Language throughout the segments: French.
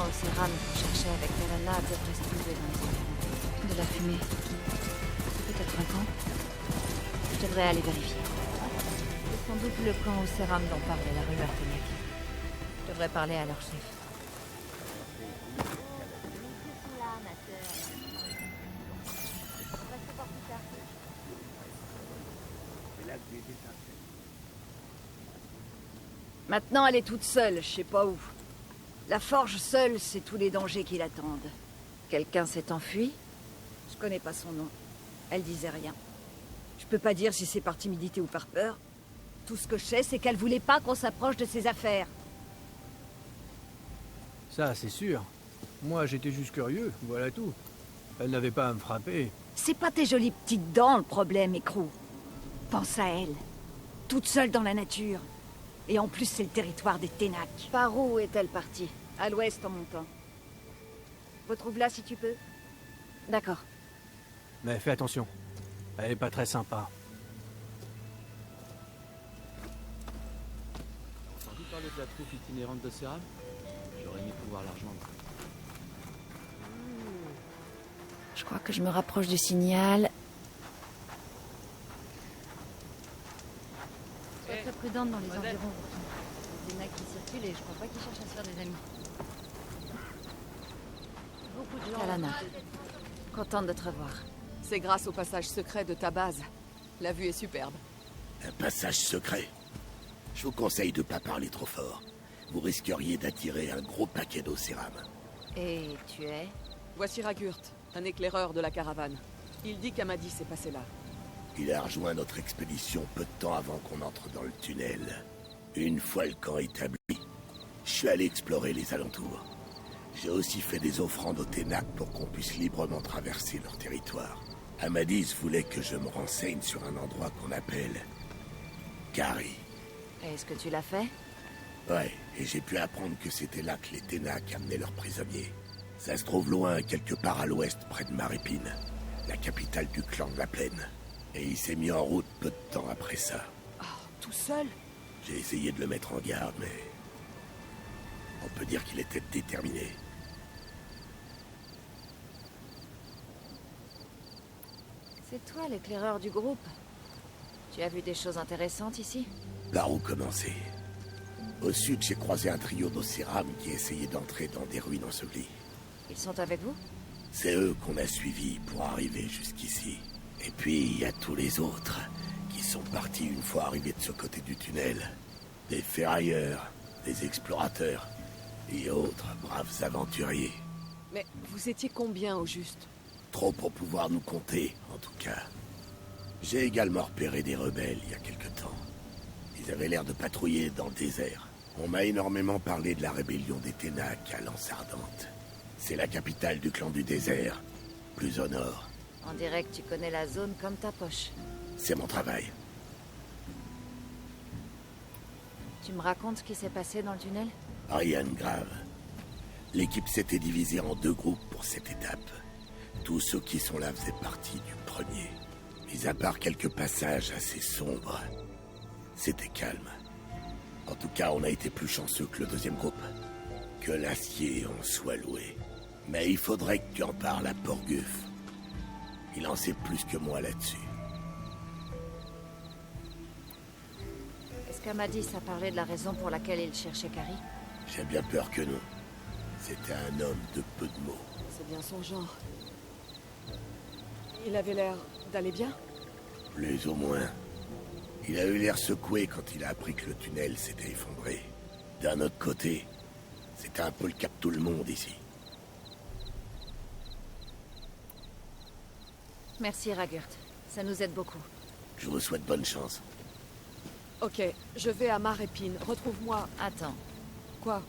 au Céram qu'on cherchait avec Telana devrait se trouver dans les environs. De la fumée. Peut-être un camp. Je devrais aller vérifier. C'est sans doute le camp au Céram dont parlait la rumeur Tenek. Je devrais parler à leur chef. Maintenant, elle est toute seule, je sais pas où. La forge seule, c'est tous les dangers qui l'attendent. Quelqu'un s'est enfui? Je connais pas son nom. Elle disait rien. Je peux pas dire si c'est par timidité ou par peur. Tout ce que je sais, c'est qu'elle voulait pas qu'on s'approche de ses affaires. Ça, c'est sûr. Moi, j'étais juste curieux, voilà tout. Elle n'avait pas à me frapper. C'est pas tes jolies petites dents le problème, Écrou. Pense à elle. Toute seule dans la nature. Et en plus, c'est le territoire des Ténac. Par où est-elle partie? À l'ouest en montant. Retrouve-la si tu peux. D'accord. Mais fais attention. Elle est pas très sympa. Entendu parler de la troupe itinérante de Céram? J'aurais aimé pouvoir la rejoindre. Je crois que je me rapproche du signal. Sois très prudente dans les environs. Il y a des Ténac qui circulent et je crois pas qu'ils cherchent à se faire des amis. Beaucoup de gens. Kalana. Contente de te revoir. C'est grâce au passage secret de ta base. La vue est superbe. Un passage secret. Je vous conseille de pas parler trop fort. Vous risqueriez d'attirer un gros paquet d'eau Céram. Et tu es? Voici Ragurt, un éclaireur de la caravane. Il dit qu'Amadis est passé là. Il a rejoint notre expédition peu de temps avant qu'on entre dans le tunnel. Une fois le camp établi, je suis allé explorer les alentours. J'ai aussi fait des offrandes aux Ténac pour qu'on puisse librement traverser leur territoire. Amadis voulait que je me renseigne sur un endroit qu'on appelle Kari. Est-ce que tu l'as fait? Ouais, et j'ai pu apprendre que c'était là que les Ténac amenaient leurs prisonniers. Ça se trouve loin, quelque part à l'ouest, près de Marépine, la capitale du clan de la Plaine. Et il s'est mis en route peu de temps après ça. Oh, tout seul? J'ai essayé de le mettre en garde, mais... on peut dire qu'il était déterminé. C'est toi l'éclaireur du groupe. Tu as vu des choses intéressantes ici? Par où commencer? Au sud, j'ai croisé un trio d'Océram qui essayait d'entrer dans des ruines ensevelies. Ils sont avec vous? C'est eux qu'on a suivis pour arriver jusqu'ici. Et puis, il y a tous les autres qui sont partis une fois arrivés de ce côté du tunnel. Des ferrailleurs, des explorateurs et autres braves aventuriers. Mais vous étiez combien au juste? Trop pour pouvoir nous compter, en tout cas. J'ai également repéré des rebelles il y a quelque temps. Ils avaient l'air de patrouiller dans le désert. On m'a énormément parlé de la rébellion des Ténac à l'Anse Ardente. C'est la capitale du clan du désert, plus au nord. On dirait que tu connais la zone comme ta poche. C'est mon travail. Tu me racontes ce qui s'est passé dans le tunnel? Rien de grave. L'équipe s'était divisée en 2 groupes pour cette étape. Tous ceux qui sont là faisaient partie du premier. Mis à part quelques passages assez sombres, c'était calme. En tout cas, on a été plus chanceux que le 2e groupe. Que l'acier en soit loué. Mais il faudrait que tu en parles à Porguf. Il en sait plus que moi là-dessus. Est-ce qu'Amadis a parlé de la raison pour laquelle il cherchait Kari? J'ai bien peur que non. C'était un homme de peu de mots. C'est bien son genre. Il avait l'air d'aller bien? Plus ou moins. Il a eu l'air secoué quand il a appris que le tunnel s'était effondré. D'un autre côté, c'était un peu le cas de tout le monde ici. Merci Ragurt, ça nous aide beaucoup. Je vous souhaite bonne chance. Ok, je vais à Marépine. Retrouve-moi... Attends, Quoi?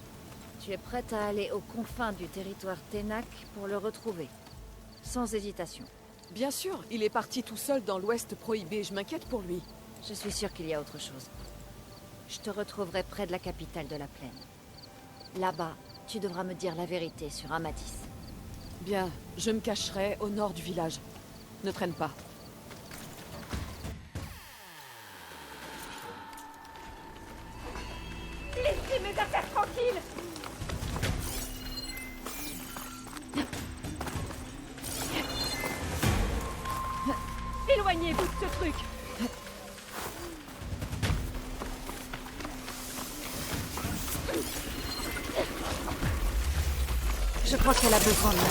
tu es prête à aller aux confins du territoire Ténac pour le retrouver? Sans hésitation. Bien sûr, il est parti tout seul dans l'ouest prohibé. Je m'inquiète pour lui. Je suis sûre qu'il y a autre chose. Je te retrouverai près de la capitale de la plaine. Là-bas, tu devras me dire la vérité sur Amadis. Bien, je me cacherai au nord du village. Ne traîne pas. Laissez mes affaires tranquilles! ce truc. Je crois qu'elle a besoin de moi.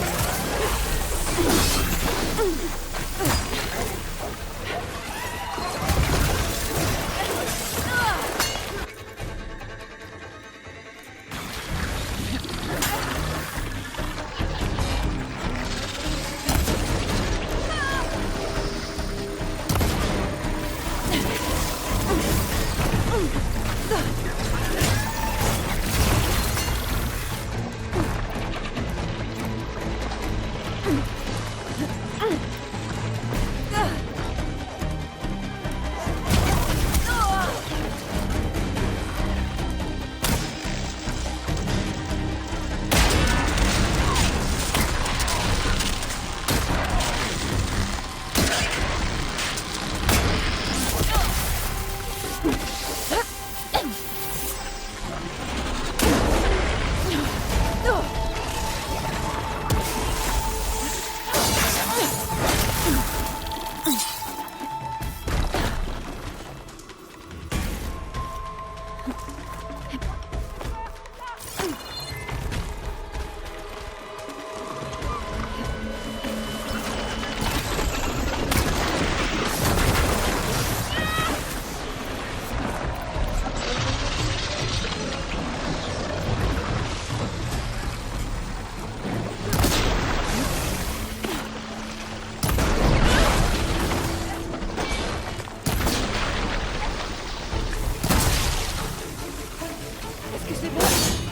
Est-ce que c'est bon?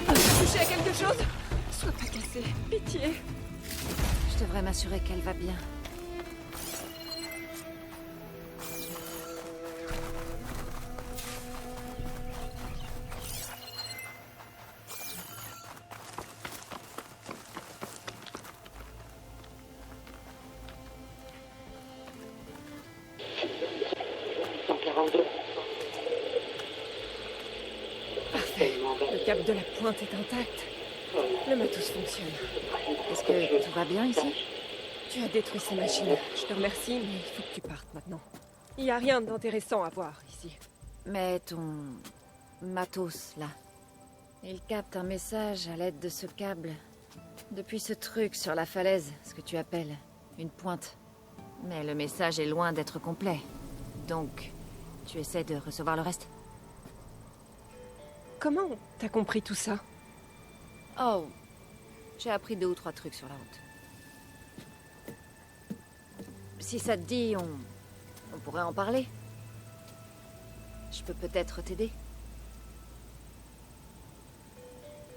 As-tu touché à quelque chose? Sois pas cassé. Pitié. Je devrais m'assurer qu'elle va bien. Le cap de la pointe est intact. Le matos fonctionne. Est-ce que tout va bien ici? Tu as détruit ces machines. Je te remercie, mais il faut que tu partes maintenant. Il n'y a rien d'intéressant à voir ici. Mais ton matos, là, il capte un message à l'aide de ce câble. Depuis ce truc sur la falaise, ce que tu appelles une pointe. Mais le message est loin d'être complet. Donc, tu essaies de recevoir le reste? Comment t'as compris tout ça? Oh, j'ai appris 2 ou 3 trucs sur la route. Si ça te dit, on pourrait en parler. Je peux peut-être t'aider.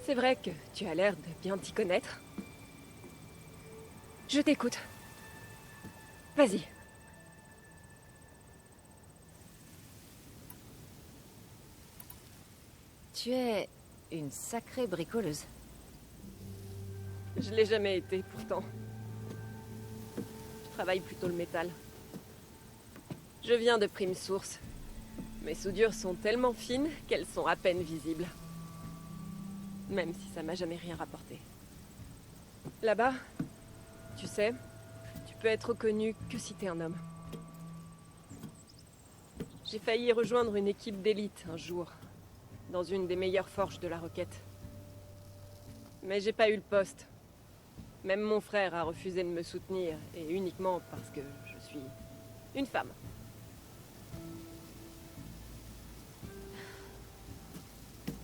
C'est vrai que tu as l'air de bien t'y connaître. Je t'écoute. Vas-y. Tu es une sacrée bricoleuse. Je l'ai jamais été, pourtant. Je travaille plutôt le métal. Je viens de Prime Source. Mes soudures sont tellement fines qu'elles sont à peine visibles. Même si ça m'a jamais rien rapporté. Là-bas, tu sais, tu peux être reconnu que si t'es un homme. J'ai failli rejoindre une équipe d'élite un jour, dans une des meilleures forges de la Roquette. Mais j'ai pas eu le poste. Même mon frère a refusé de me soutenir, et uniquement parce que je suis une femme.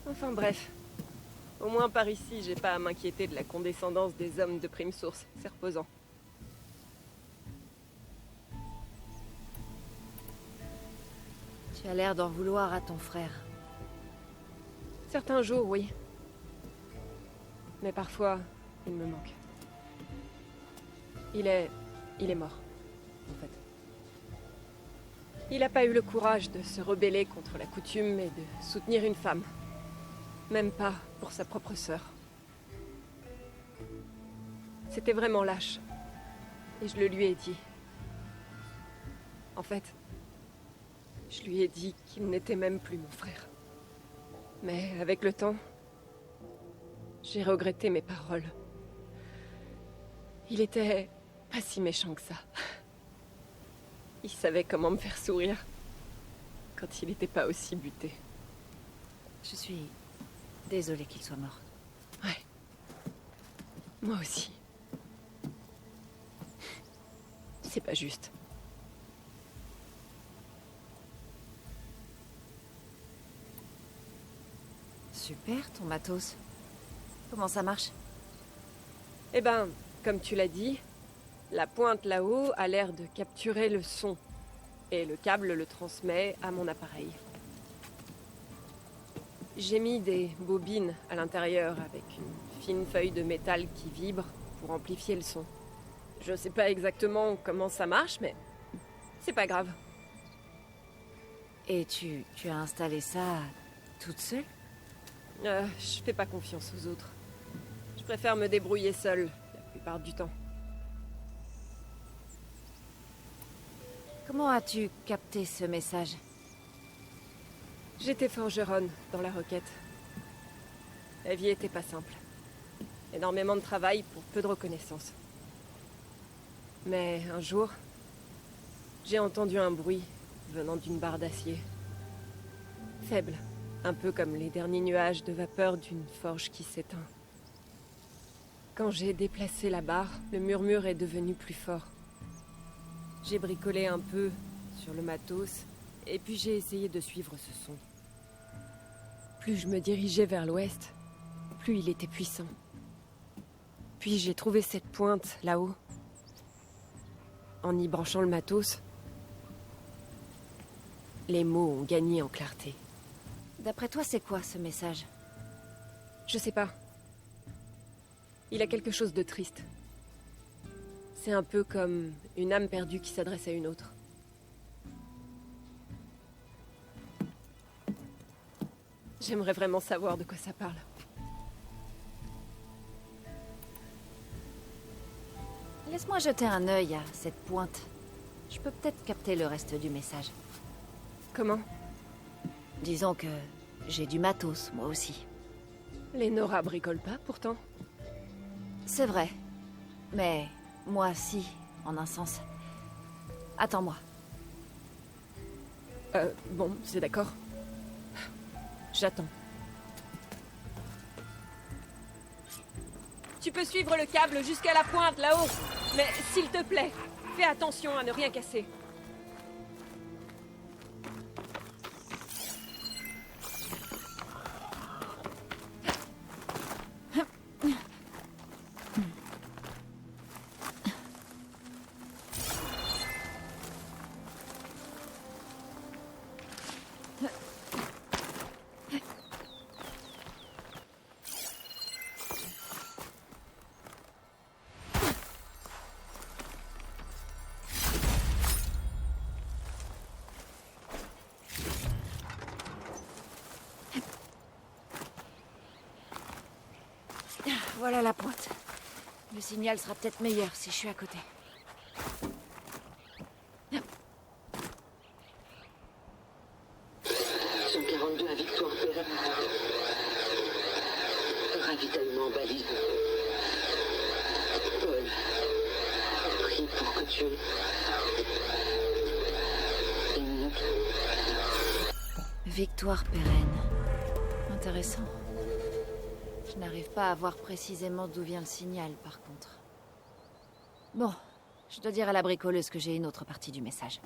Enfin bref. Au moins par ici, j'ai pas à m'inquiéter de la condescendance des hommes de Prime Source. C'est reposant. Tu as l'air d'en vouloir à ton frère. Certains jours, oui. Mais parfois, il me manque. Il est mort, en fait. Il n'a pas eu le courage de se rebeller contre la coutume et de soutenir une femme. Même pas pour sa propre sœur. C'était vraiment lâche. Et je le lui ai dit. En fait, je lui ai dit qu'il n'était même plus mon frère. Mais avec le temps, j'ai regretté mes paroles. Il était pas si méchant que ça. Il savait comment me faire sourire. Quand il n'était pas aussi buté. Je suis désolée qu'il soit mort. Ouais. Moi aussi. C'est pas juste. Super, ton matos. Comment ça marche? Eh ben, comme tu l'as dit, la pointe là-haut a l'air de capturer le son. Et le câble le transmet à mon appareil. J'ai mis des bobines à l'intérieur avec une fine feuille de métal qui vibre pour amplifier le son. Je sais pas exactement comment ça marche, mais c'est pas grave. Et tu as installé ça toute seule? Je fais pas confiance aux autres. Je préfère me débrouiller seule la plupart du temps. Comment as-tu capté ce message? J'étais forgeronne dans la Roquette. La vie était pas simple. Énormément de travail pour peu de reconnaissance. Mais un jour, j'ai entendu un bruit venant d'une barre d'acier. Faible, un peu comme les derniers nuages de vapeur d'une forge qui s'éteint. Quand j'ai déplacé la barre, le murmure est devenu plus fort. J'ai bricolé un peu sur le matos, et puis j'ai essayé de suivre ce son. Plus je me dirigeais vers l'ouest, plus il était puissant. Puis j'ai trouvé cette pointe là-haut. En y branchant le matos, les mots ont gagné en clarté. D'après toi, c'est quoi ce message? Je sais pas. Il a quelque chose de triste. C'est un peu comme une âme perdue qui s'adresse à une autre. J'aimerais vraiment savoir de quoi ça parle. Laisse-moi jeter un œil à cette pointe. Je peux peut-être capter le reste du message. Comment? Disons que j'ai du matos, moi aussi. Les Nora bricolent pas, pourtant. C'est vrai. Mais moi, si, en un sens. Attends-moi. Bon, c'est d'accord. J'attends. Tu peux suivre le câble jusqu'à la pointe, là-haut. Mais s'il te plaît, fais attention à ne rien casser. Voilà la pointe. Le signal sera peut-être meilleur si je suis à côté. Son 42 à Victoire Perrin. Ravitaillement balisé. Paul, prie pour que tu... Une minute. Victoire pérenne. Intéressant. Je n'arrive pas à voir précisément d'où vient le signal, par contre. Bon, je dois dire à la bricoleuse que j'ai une autre partie du message.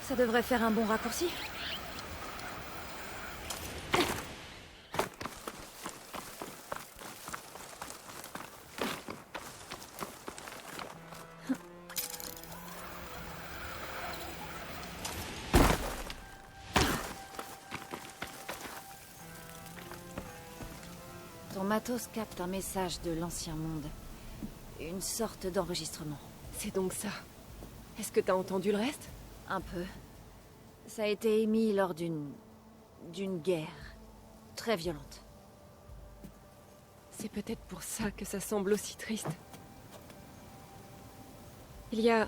Ça devrait faire un bon raccourci. Ton matos capte un message de l'ancien monde. Une sorte d'enregistrement. C'est donc ça. Est-ce que t'as entendu le reste? Un peu. Ça a été émis lors d'une guerre. Très violente. C'est peut-être pour ça que ça semble aussi triste. Il y a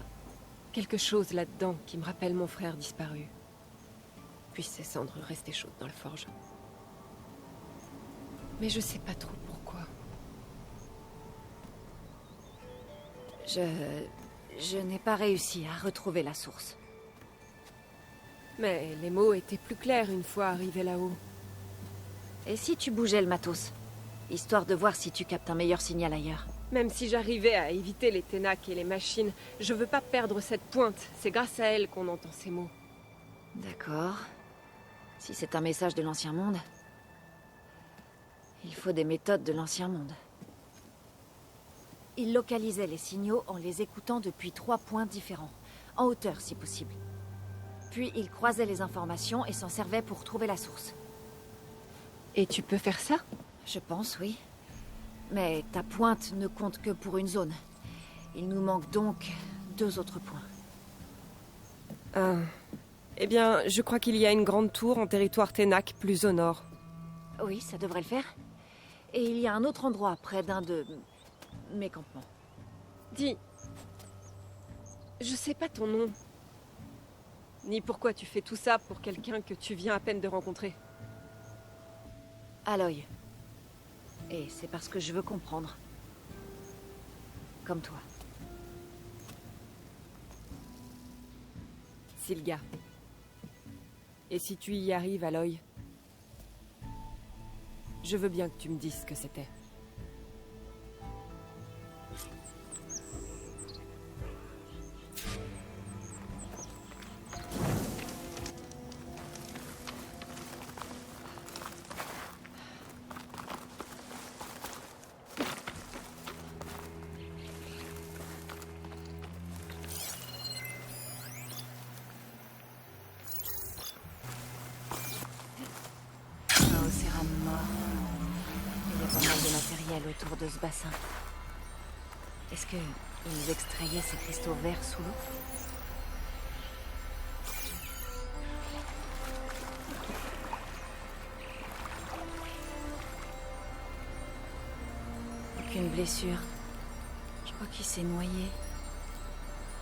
quelque chose là-dedans qui me rappelle mon frère disparu. Puis ses cendres restées chaudes dans la forge. Mais je sais pas trop pourquoi. Je n'ai pas réussi à retrouver la source. Mais les mots étaient plus clairs une fois arrivés là-haut. Et si tu bougeais le matos? Histoire de voir si tu captes un meilleur signal ailleurs. Même si j'arrivais à éviter les ténacs et les machines, je veux pas perdre cette pointe. C'est grâce à elle qu'on entend ces mots. D'accord. Si c'est un message de l'Ancien Monde, il faut des méthodes de l'Ancien Monde. Il localisait les signaux en les écoutant depuis 3 points différents, en hauteur si possible. Puis il croisait les informations et s'en servait pour trouver la source. Et tu peux faire ça? Je pense, oui. Mais ta pointe ne compte que pour une zone. Il nous manque donc 2 autres points. Eh bien, je crois qu'il y a une grande tour en territoire Ténac, plus au nord. Oui, ça devrait le faire. Et il y a un autre endroit près d'un de mes campements. Dis... Je sais pas ton nom. Ni pourquoi tu fais tout ça pour quelqu'un que tu viens à peine de rencontrer. Aloy. Et c'est parce que je veux comprendre. Comme toi. Sylga. Et si tu y arrives, Aloy, je veux bien que tu me dises ce que c'était. Autour de ce bassin. Est-ce que ils extrayaient ces cristaux verts sous l'eau? Aucune blessure. Je crois qu'il s'est noyé.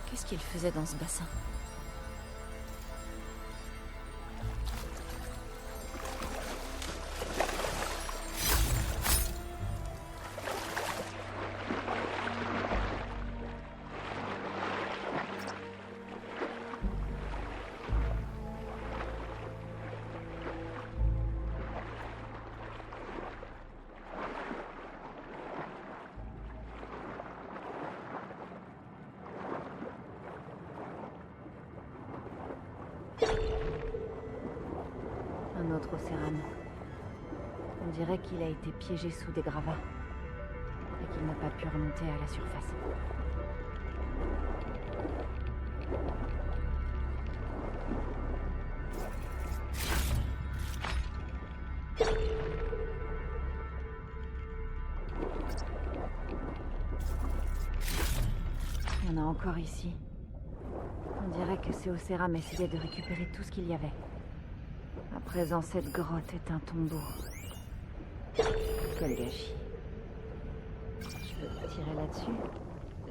Qu'est-ce qu'il faisait dans ce bassin? Un autre océram. On dirait qu'il a été piégé sous des gravats et qu'il n'a pas pu remonter à la surface. Il y en a encore ici. On dirait que ces océram essayaient de récupérer tout ce qu'il y avait. À présent, cette grotte est un tombeau. Quel gâchis. Je peux tirer là-dessus.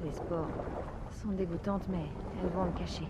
Les spores sont dégoûtantes, mais elles vont le cacher.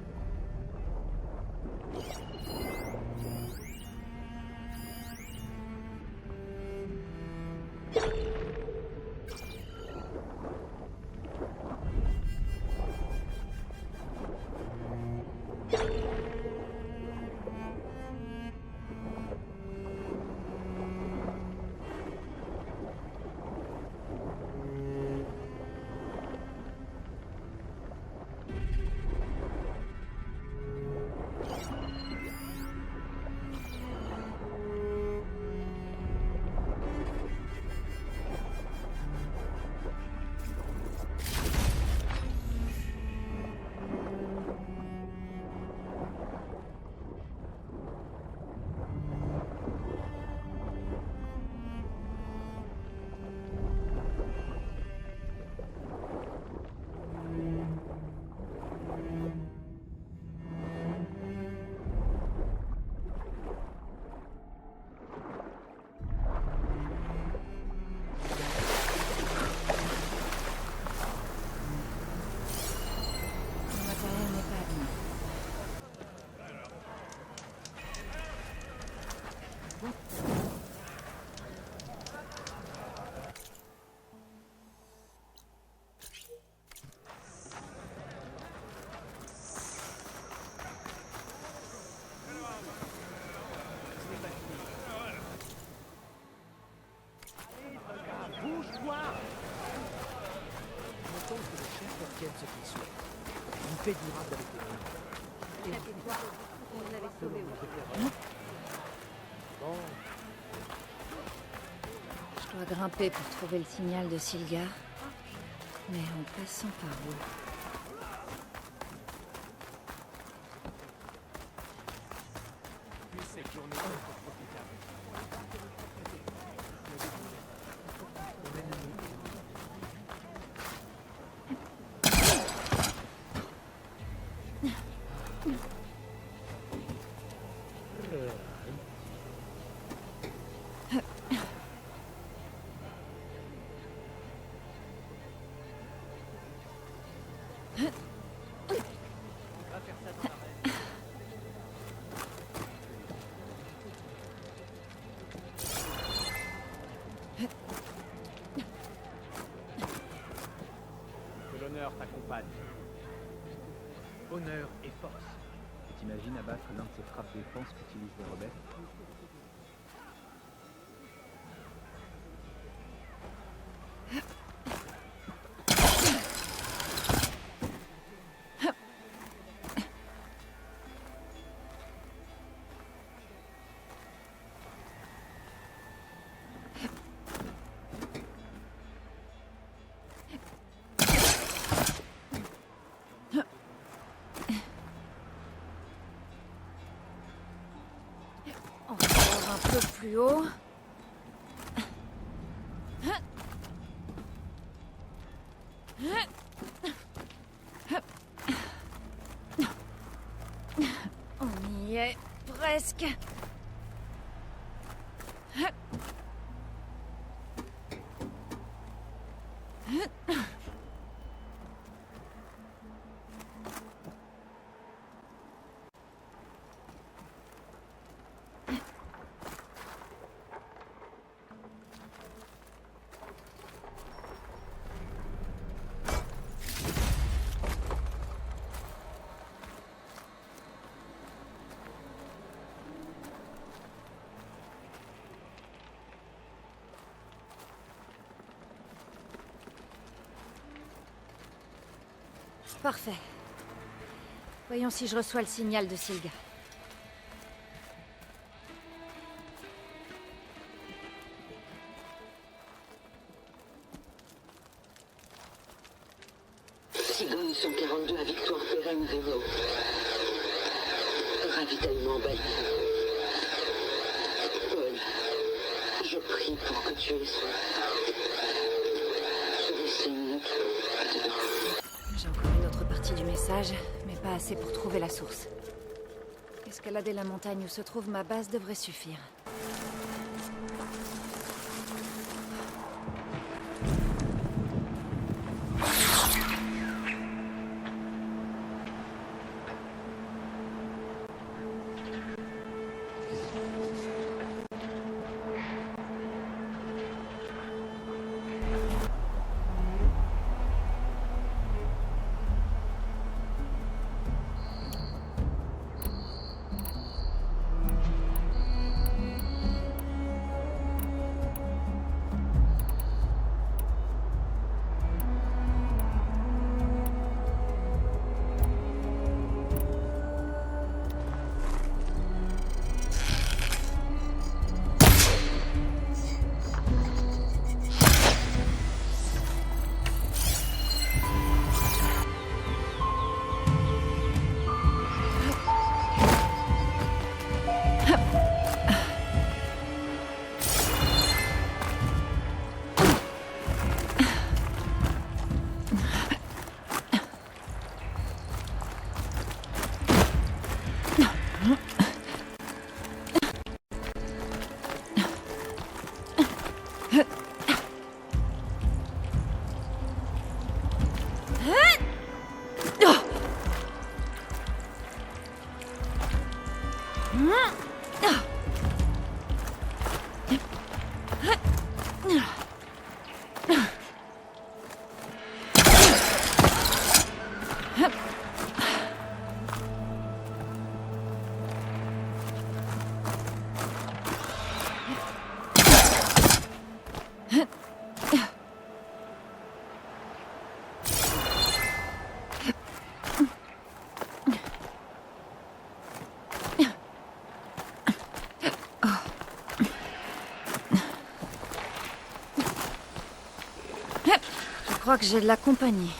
paix durable avec les ruines. Je dois grimper pour trouver le signal de Sylga. Mais en passant par où? Que l'honneur t'accompagne. Honneur et force. Tu t'imagines abattre l'un de ces frappes défense qu'utilisent les rebelles? Encore un peu plus haut. On y est presque. Parfait. Voyons si je reçois le signal de Sylga. Sigogne 142 à Victoire Pérenne Rémo. Ravitaillement balisé. Paul, je prie pour que tu aies soin. Ce signe dedans. J'ai encore une autre partie du message, mais pas assez pour trouver la source. Escalader la montagne où se trouve ma base devrait suffire. crois que j'ai de la compagnie.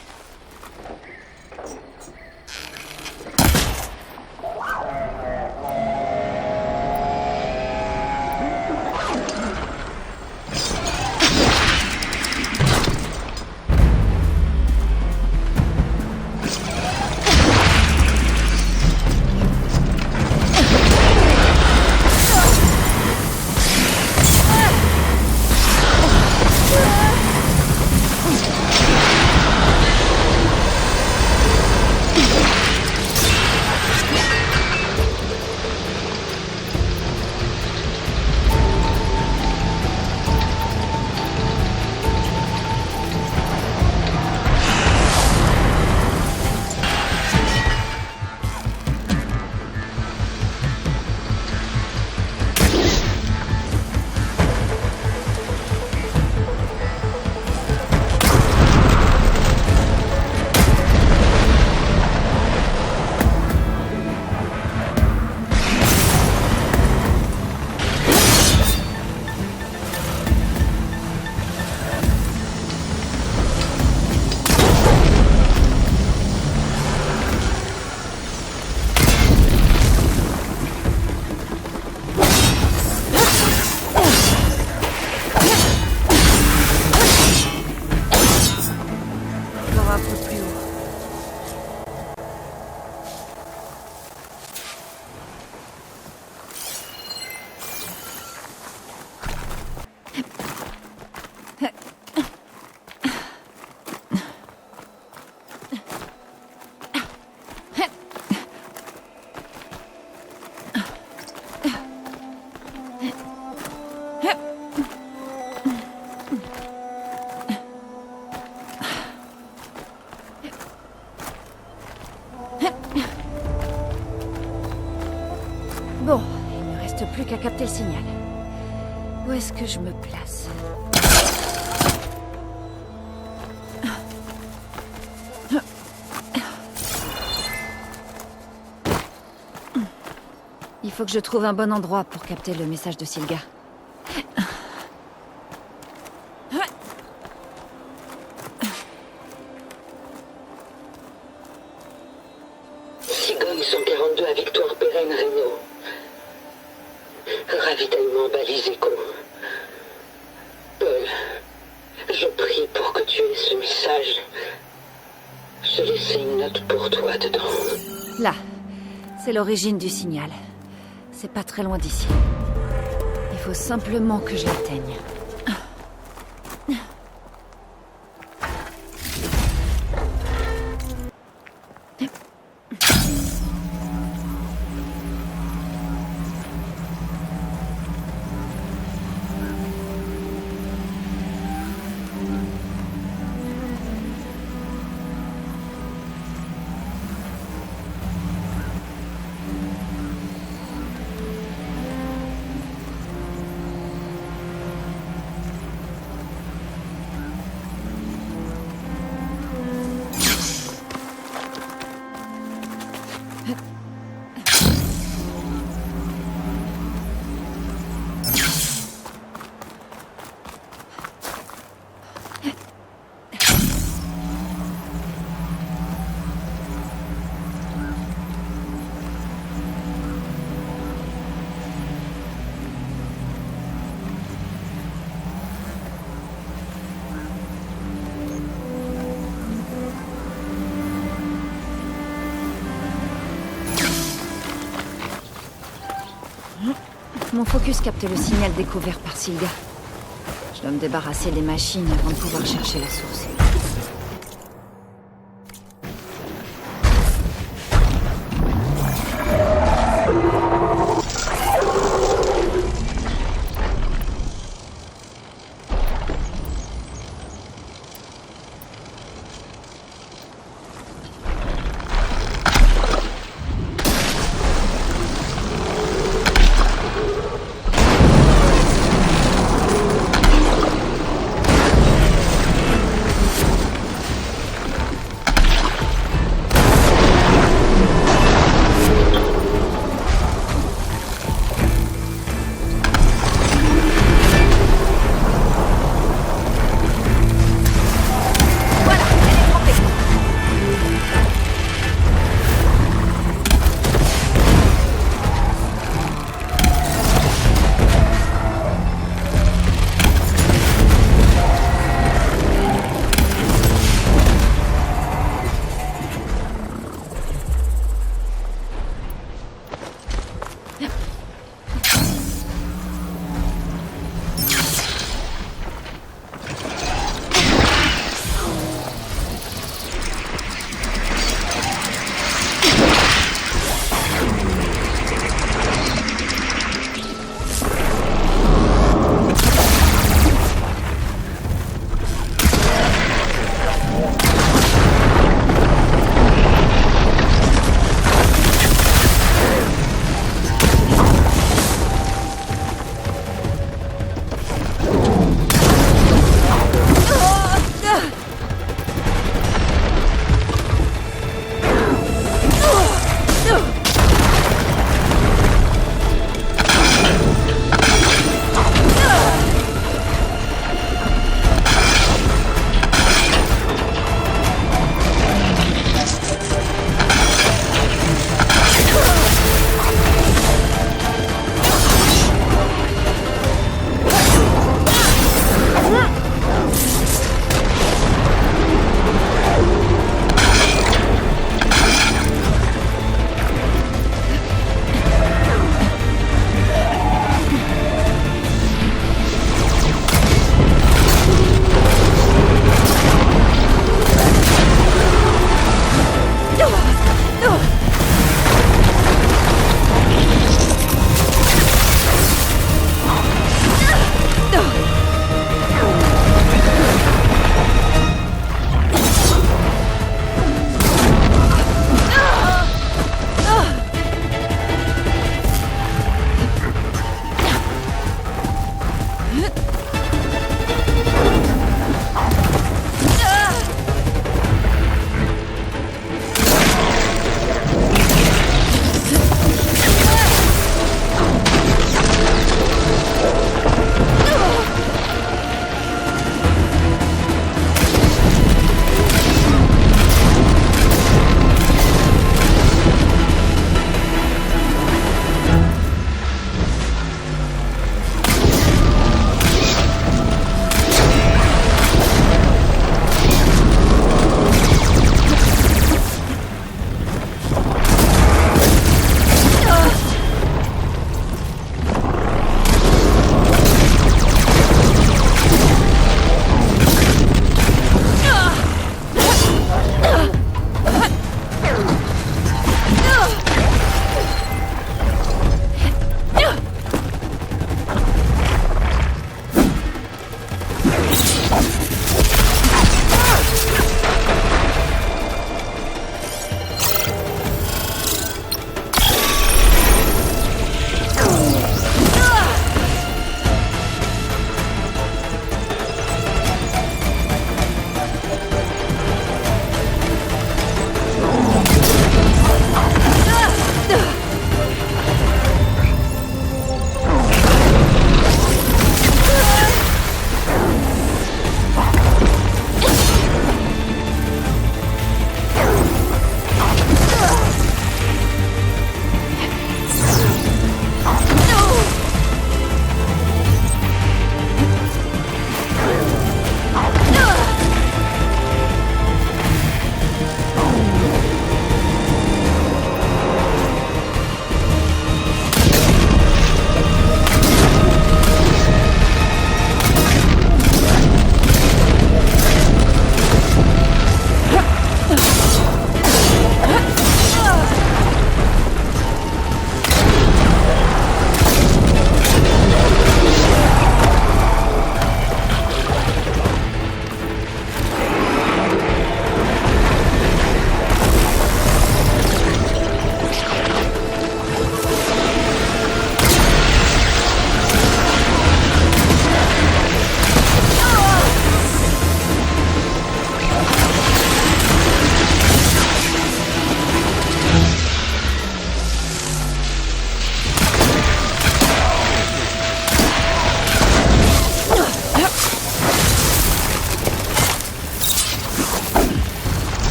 Bon, il ne reste plus qu'à capter le signal. Où est-ce que je me place? Il faut que je trouve un bon endroit pour capter le message de Sylga. Sigone 142 à Victoire Pérenne Reynaud. Ravitaillement Baliseco. Paul, je prie pour que tu aies ce message. J'ai laissé une note pour toi dedans. Là, c'est l'origine du signal. C'est pas très loin d'ici. Il faut simplement que je l'atteigne. Mon focus capte le signal découvert par Sylga. Je dois me débarrasser des machines avant de pouvoir chercher la source.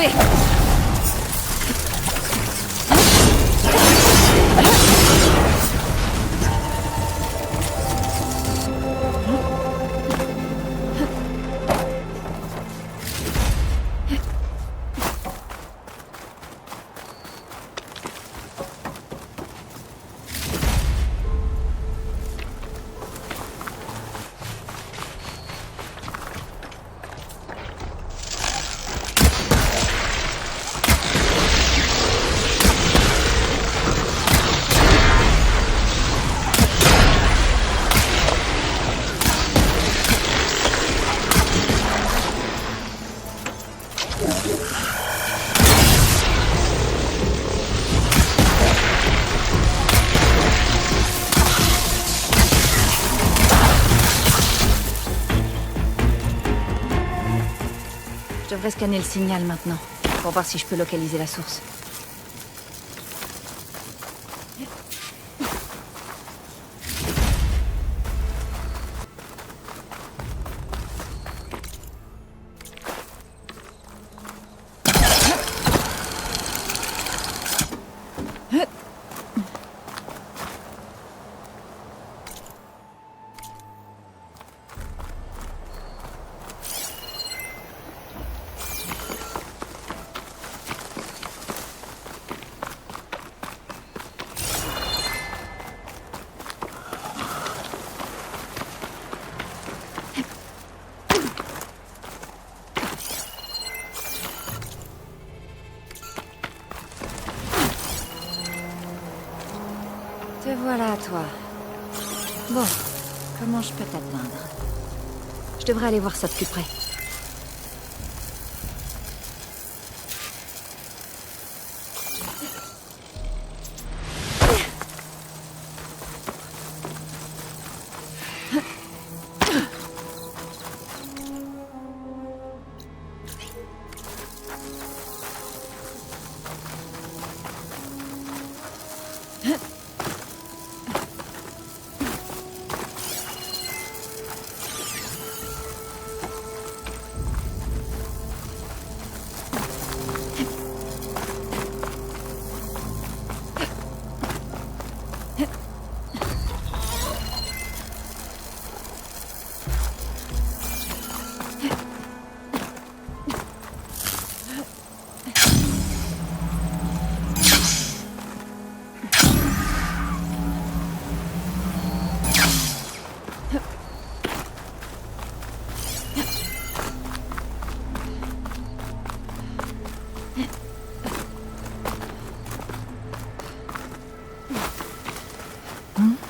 tomber. Je devrais scanner le signal maintenant, pour voir si je peux localiser la source. Te voilà, toi. Bon, comment je peux t'atteindre? Je devrais aller voir ça de plus près.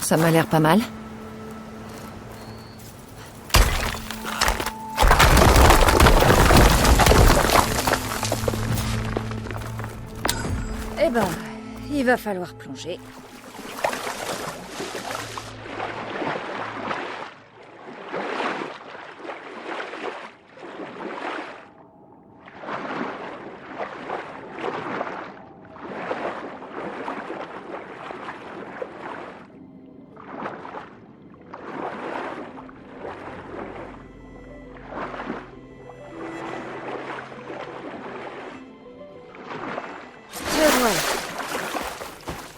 Ça m'a l'air pas mal. Eh ben, il va falloir plonger. Voilà.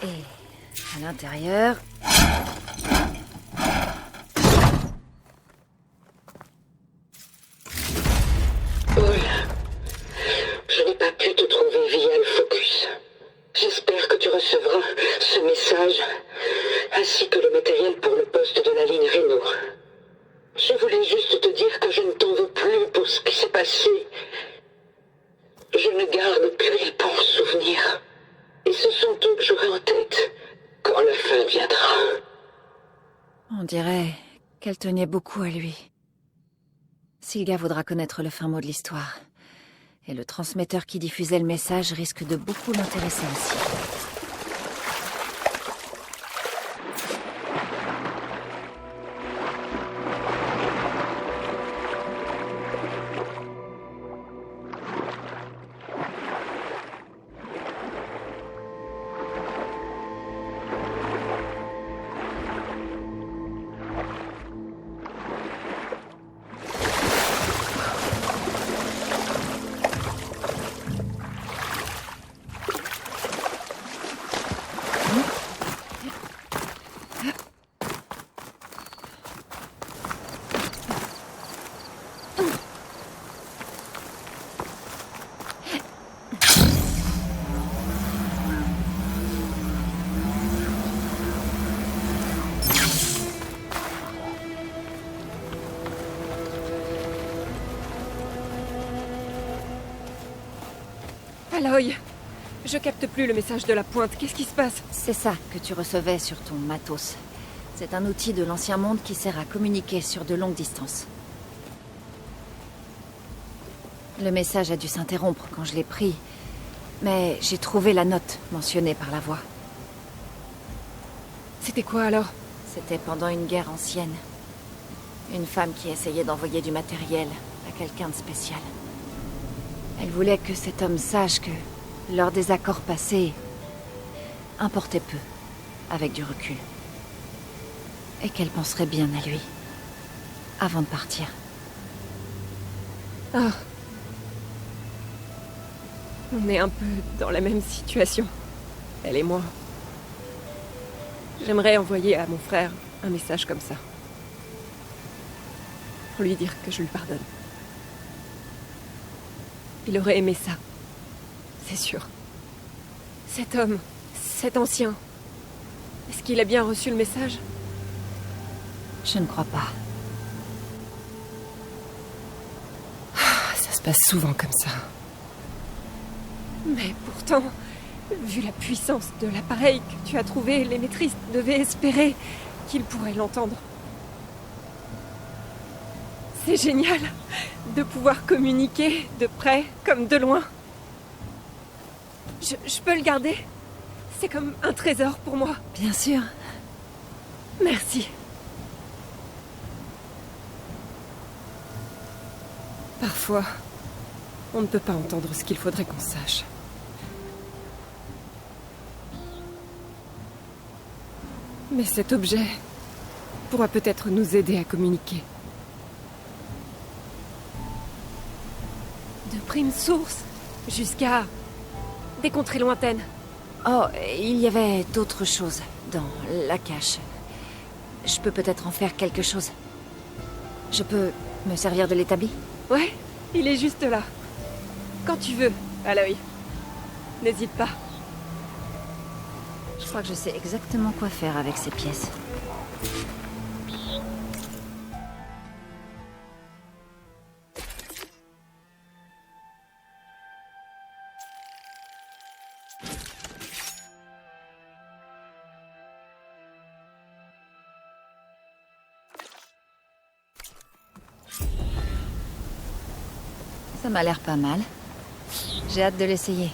Et à l'intérieur... Paul, je n'ai pas pu te trouver via le focus. J'espère que tu recevras ce message, ainsi que le matériel pour le poste de la ligne Reno. Je voulais juste te dire que je ne t'en veux plus pour ce qui s'est passé. Je ne garde que les bons souvenirs. Et ce sont eux que j'aurai en tête quand la fin viendra. On dirait qu'elle tenait beaucoup à lui. Sylvia voudra connaître le fin mot de l'histoire. Et le transmetteur qui diffusait le message risque de beaucoup l'intéresser aussi. Aloy, je capte plus le message de la pointe. Qu'est-ce qui se passe? C'est ça que tu recevais sur ton matos. C'est un outil de l'ancien monde qui sert à communiquer sur de longues distances. Le message a dû s'interrompre quand je l'ai pris, mais j'ai trouvé la note mentionnée par la voix. C'était quoi alors? C'était pendant une guerre ancienne. Une femme qui essayait d'envoyer du matériel à quelqu'un de spécial. Elle voulait que cet homme sache que leurs désaccords passés importaient peu, avec du recul. Et qu'elle penserait bien à lui, avant de partir. Ah. On est un peu dans la même situation, elle et moi. J'aimerais envoyer à mon frère un message comme ça. Pour lui dire que je lui pardonne. Il aurait aimé ça. C'est sûr. Cet homme, cet ancien. Est-ce qu'il a bien reçu le message? Je ne crois pas. Ça se passe souvent comme ça. Mais pourtant, vu la puissance de l'appareil que tu as trouvé, les maîtrises devaient espérer qu'il pourrait l'entendre. C'est génial de pouvoir communiquer de près comme de loin. Je peux le garder? C'est comme un trésor pour moi. Bien sûr. Merci. Parfois, on ne peut pas entendre ce qu'il faudrait qu'on sache. Mais cet objet pourra peut-être nous aider à communiquer. De Prime Source jusqu'à des contrées lointaines. Oh, il y avait d'autres choses dans la cache. Je peux peut-être en faire quelque chose. Je peux me servir de l'établi? Ouais, il est juste là. Quand tu veux, Aloy. N'hésite pas. Je crois que je sais exactement quoi faire avec ces pièces. Ça m'a l'air pas mal. J'ai hâte de l'essayer.